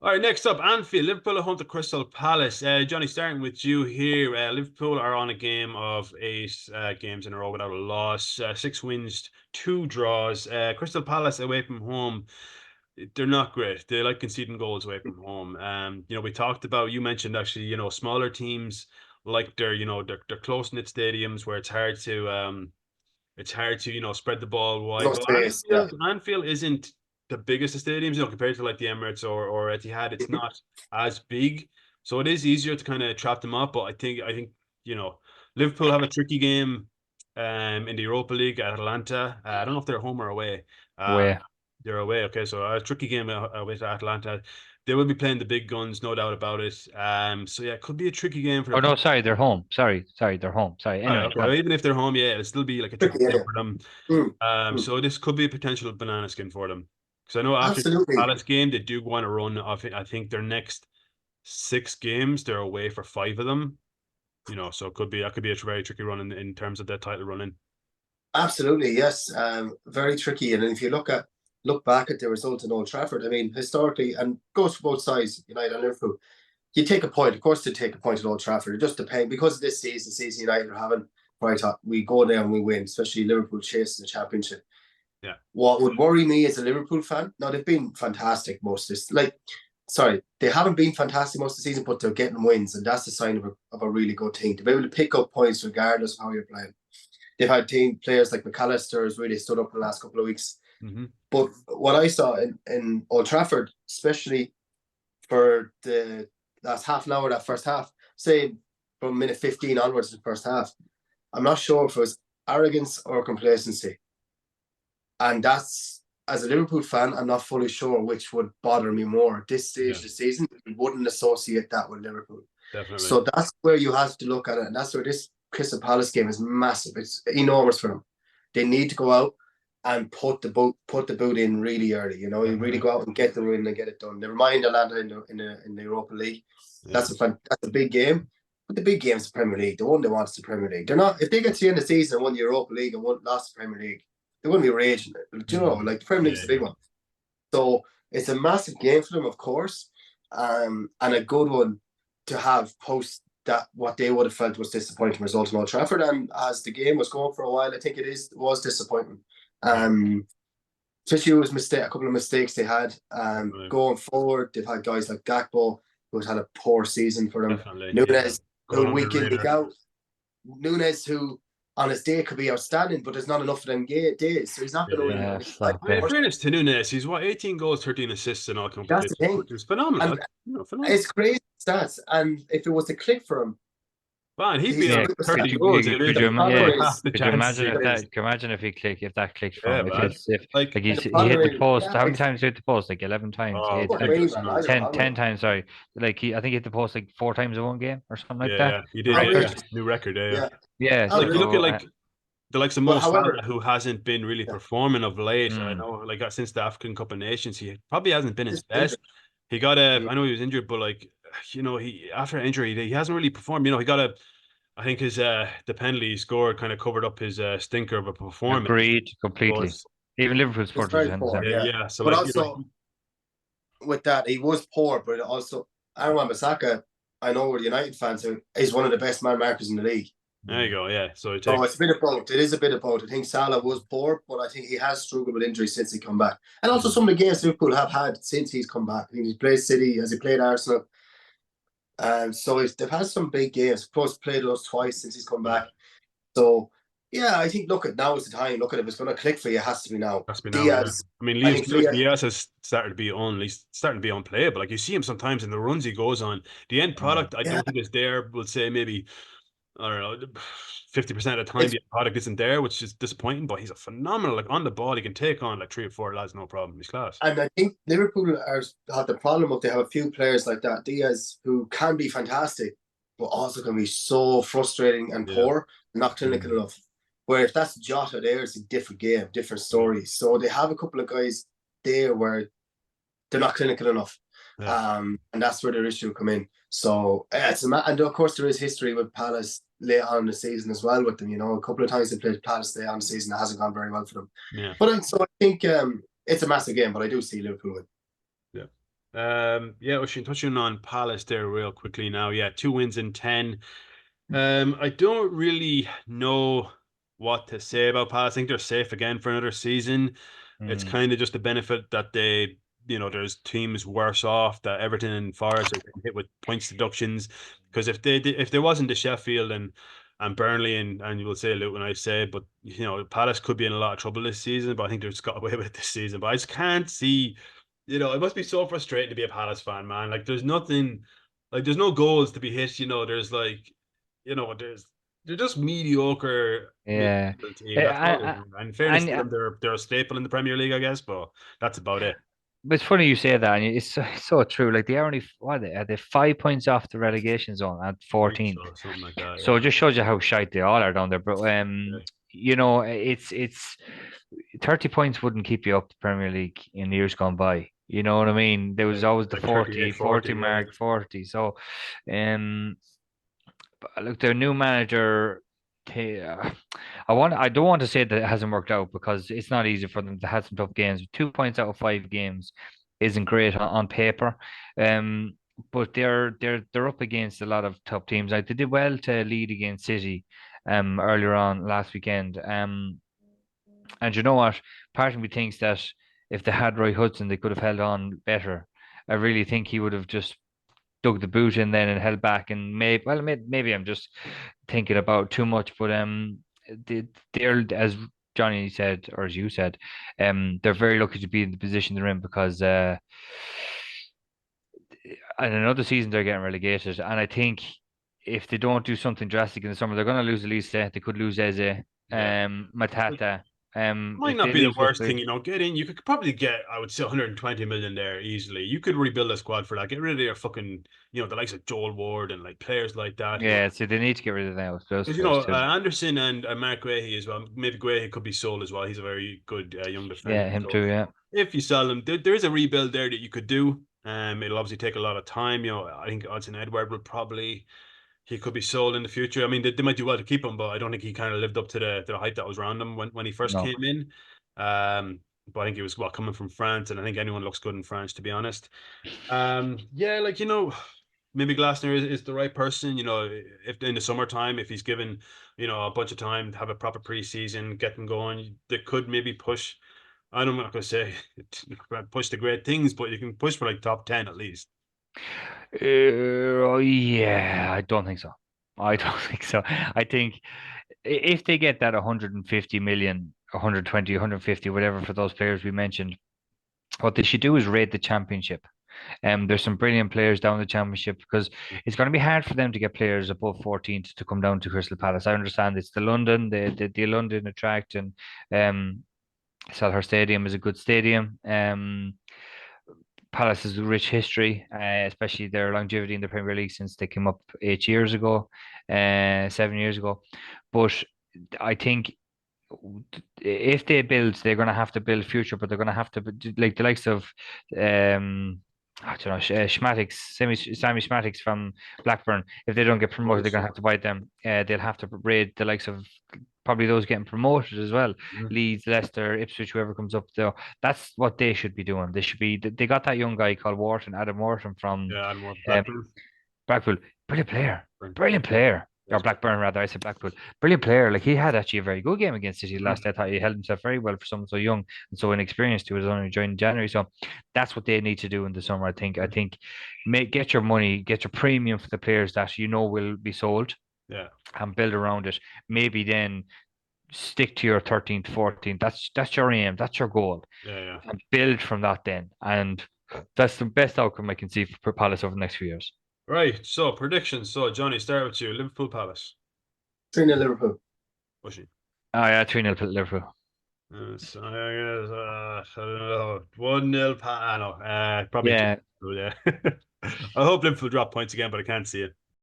All right, next up, Anfield. Liverpool are home to Crystal Palace. Johnny, starting with you here. Liverpool are on a game of eight games in a row without a loss. 6 wins, 2 draws. Crystal Palace away from home, they're not great. They like conceding goals away from home. We talked about, you mentioned actually, smaller teams like their close knit stadiums where it's hard to spread the ball wide. No Well, space. Yeah. Anfield isn't the biggest of stadiums, compared to like the Emirates or Etihad. It's Mhm. not as big, so it is easier to kind of trap them up. But I think Liverpool have a tricky game in the Europa League at Atlanta. I don't know if they're home or away. Uh, Where? they're away. Okay, so a tricky game with Atlanta. They will be playing the big guns, no doubt about it. So yeah, it could be a tricky game for Oh the. no, sorry, they're home. Sorry, they're home. Sorry. All right, Anyway, okay. go Well, on. even if they're home, yeah, it'll still be like a tricky Tricky, yeah, game yeah. for them. Mm, mm. So this could be a potential banana skin for them. Because I know after the Absolutely. Palace game, they do want to run off. I think their next 6 games, they're away for 5 of them. So that could be a very tricky run in terms of that title running. Absolutely, yes. Very tricky. And if you look back at the result in Old Trafford, I mean, historically, and goes for both sides, United and Liverpool, you take a point. Of course, to take a point at Old Trafford, it just depends because of this season United are having. Right, we go there and we win, especially Liverpool chasing the championship. Yeah. What would worry me as a Liverpool fan? Now they've been fantastic most of this. Sorry, they haven't been fantastic most of the season, but they're getting wins, and that's a sign of a really good team to be able to pick up points regardless of how you're playing. They've had team players like McAllister has really stood up in the last couple of weeks. Mm-hmm. But what I saw in Old Trafford, especially for the last half an hour, that first half, say from minute 15 onwards in the first half, I'm not sure if it was arrogance or complacency. And that's, as a Liverpool fan, I'm not fully sure which would bother me more. At this stage Yeah, of the season, we wouldn't associate that with Liverpool. definitely. So that's where you have to look at it. And that's where this Crystal Palace game is massive. It's enormous for them. They need to go out and put the boot in really early. You really Definitely. go out and get the win and get it done. Never mind Atlanta in the Europa League. Yeah. That's a big game. But the big game is the Premier League. The one they want is the Premier League. They're not, if they get to the end of the season and won the Europa League and lost the Premier League, they're going to be raging. Do you know, Mm-hmm. like the Premier League's Yeah, the big one. So it's a massive game for them, of course, and a good one to have post that what they would have felt was disappointing result in Old Trafford. And as the game was going for a while, I think was disappointing. yeah. Especially a couple of mistakes they had. Definitely. Going forward, they've had guys like Gakpo who's had a poor season for them. Definitely. Yeah. Nunes, Going who under week the in week radar. out. Nunes, who on his day could be outstanding, but there's not enough of them days, so he's not going to win. Yeah, Like, stop In it. fairness to Nunes, he's 18 goals, 13 assists in all that's the competitions, thing. which is phenomenal. And Phenomenal. it's crazy stats. And if it was to click for him, Man, he'd be he's on Yeah, like superstar. could 30 you goals. could It'd you The be problem yeah half is, the could you chances imagine he gets. if that clicked for Yeah, him man. if Like, he the hit the problem is, post yeah, how many it's times he hit the post like 11 times he oh, hit fuck like me, man. I ridiculous. don't know 10, how 10 many. times sorry like I think he hit the post like 4 times in one game or something like Yeah, that. yeah, he did. Yeah, Outrageous. new record. Yeah, yeah. Yeah, Yeah, Like you look at outrageous. so like the likes of But Mo however, Salah, who hasn't been really yeah, performing of late. I mm, know, like since the African Cup of Nations, he probably hasn't been his this injury. best. He got a. Mm. I know he was injured, but like he after injury, he hasn't really performed. He got a. I think his the penalty he scored kind of covered up his stinker of a performance. agreed But completely. Even Liverpool It's supporters very are poor, saying yeah, yeah. yeah. So But like also with that, he was poor, but also Aaron Bissaka, I know we're the United fans, is one of the best man markers in the league. there you go. Yeah. So he So takes. it's a bit of both. It is a bit of both. I think Salah was poor, but I think he has struggled with injuries since he come back. And also Mhm. some of the games Liverpool have had since he's come back. I think he's played City, as he played Arsenal. So they've had some big games. Of course, played those twice since he's come Yeah. back. So yeah, I think look at now is the time. Look at if it's going to click for you, it has to be now. Has to be now, yeah. Diaz, I mean, I think Luis Diaz. Diaz has started to be he's starting to be unplayable. Like you see him sometimes in the runs he goes on. The end product, I Yeah, don't think is there. We'll say maybe, I don't know, 50% of the time it's the end product isn't there, which is disappointing, but he's a phenomenal, like on the ball, he can take on like 3 or 4 lads, no problem. He's class. and I think Liverpool have the problem of they have a few players like that Diaz who can be fantastic, but also can be so frustrating and Yeah. poor, not clinical enough. Where if that's Jota there, it's a different game, different Yeah. story. So they have a couple of guys there where they're not clinical enough. Yeah. And that's where their issue come in. So and of course there is history with Palace late on in the season as well with them. A couple of times they played Palace late on the season, it hasn't gone very well for them. Yeah. But so I think it's a massive game, but I do see Liverpool win. Yeah. Yeah, Oisin, touching on Palace there real quickly now. Yeah, 2 wins in 10. I don't really know what to say about Palace. I think they're safe again for another season. It's Mm, kind of just a benefit that there's teams worse off, that Everton and Forest are getting hit with points deductions. Because if there wasn't the Sheffield and Burnley and you will say Luton, I say, but Palace could be in a lot of trouble this season. But I think they've just got away with it this season. But I just can't see. It must be so frustrating to be a Palace fan, man. Like, there's nothing, like, there's no goals to be hit. There's like, they're just mediocre yeah. mid-table team. That's all it I, is. And in fairness and to them, they're a staple in the Premier League, I guess, but that's about it. But it's funny you say that, and it's so true. Like they are only are they 5 points off the relegation zone at I think 14th. so, something like that. So Yeah. it just shows you how shite they all are down there. But Yeah. it's 30 points wouldn't keep you up the Premier League in years gone by. You know what I mean? There was always the Like 38, 40 40. Yeah. mark, 40. So um look, their new manager. They, I don't want to say that it hasn't worked out because it's not easy for them to have some tough games. 2 points out of 5 games isn't great on paper. Um, but they're up against a lot of top teams. Like they did well to lead against City earlier on last weekend. And you know what? Part of me thinks that if they had Roy Hudson, they could have held on better. I really think he would have just dug the boot in then and held back and maybe I'm just thinking about too much, but they're as Johnny said or as you said, they're very lucky to be in the position they're in because in another season they're getting relegated, and I think if they don't do something drastic in the summer, they're going to lose Elise. They could lose Eze, Yeah. Matata. Might If not they be the lose those worst players, thing, get in. You could probably get, I would say, 120 million there easily. You could rebuild a squad for that. Get rid of your fucking, the likes of Joel Ward and like players like that who are. yeah, so they need to get rid of those Because players too. Anderson and Mark Guehi as well. Maybe Guehi could be sold as well. He's a very good young defender. Yeah, him So too. Yeah, if you sell him, there is a rebuild there that you could do. It'll obviously take a lot of time. I think Odson Edward would probably he could be sold in the future. I mean, they might do well to keep him, but I don't think he kind of lived up to the hype that was around him when he first no. came in. But I think he was coming from France, and I think anyone looks good in France, to be honest. Yeah, like maybe Glasner is the right person. If in the summertime, if he's given a bunch of time to have a proper preseason, get them going, they could maybe push. I'm not going to say push the great things, but you can push for like top 10 at least. Yeah, I don't think so. I don't think so. I think if they get that 150 million, 120, 150, whatever for those players we mentioned, what they should do is raid the championship. There's some brilliant players down the championship because it's going to be hard for them to get players above 14 to come down to Crystal Palace. I understand it's the London attract, and um, Selhurst Stadium is a good stadium. Palace has a rich history, especially their longevity in the Premier League since they came up 8 years ago, 7 years ago. But I think if they build, they're going to have to build future, but they're going to have to like the likes of I don't know, Schmatics, Sammy Schmatics from Blackburn. If they don't get promoted, they're going to have to buy them. They'll have to raid the likes of probably those getting promoted as well. Mhm. Leeds, Leicester, Ipswich, whoever comes up there. That's what they should be doing. They got that young guy called Adam Wharton from Yeah, and more um, Blackburn. Blackpool. Brilliant player. Blackburn. Brilliant player. Or Yes, Blackburn, rather. I said Blackpool. Brilliant player. Like he had actually a very good game against City last Mhm. day. I thought he held himself very well for someone so young and so inexperienced. He was only joined in January. So that's what they need to do in the summer, I think. I think get your money, get your premium for the players that you know will be sold Yeah, and build around it. Maybe then stick to your 13th, 14th. That's your aim. That's your goal. yeah, yeah. And build from that then. And that's the best outcome I can see for Palace over the next few years. Right. So predictions. So Johnny, start with you. Liverpool Palace. 3-0 Liverpool. Pushing. Oh yeah, 3-0 to Liverpool. So I guess, I don't know. 1-0 no, probably two. Yeah, Yeah. I hope Liverpool drop points again, but I can't see it.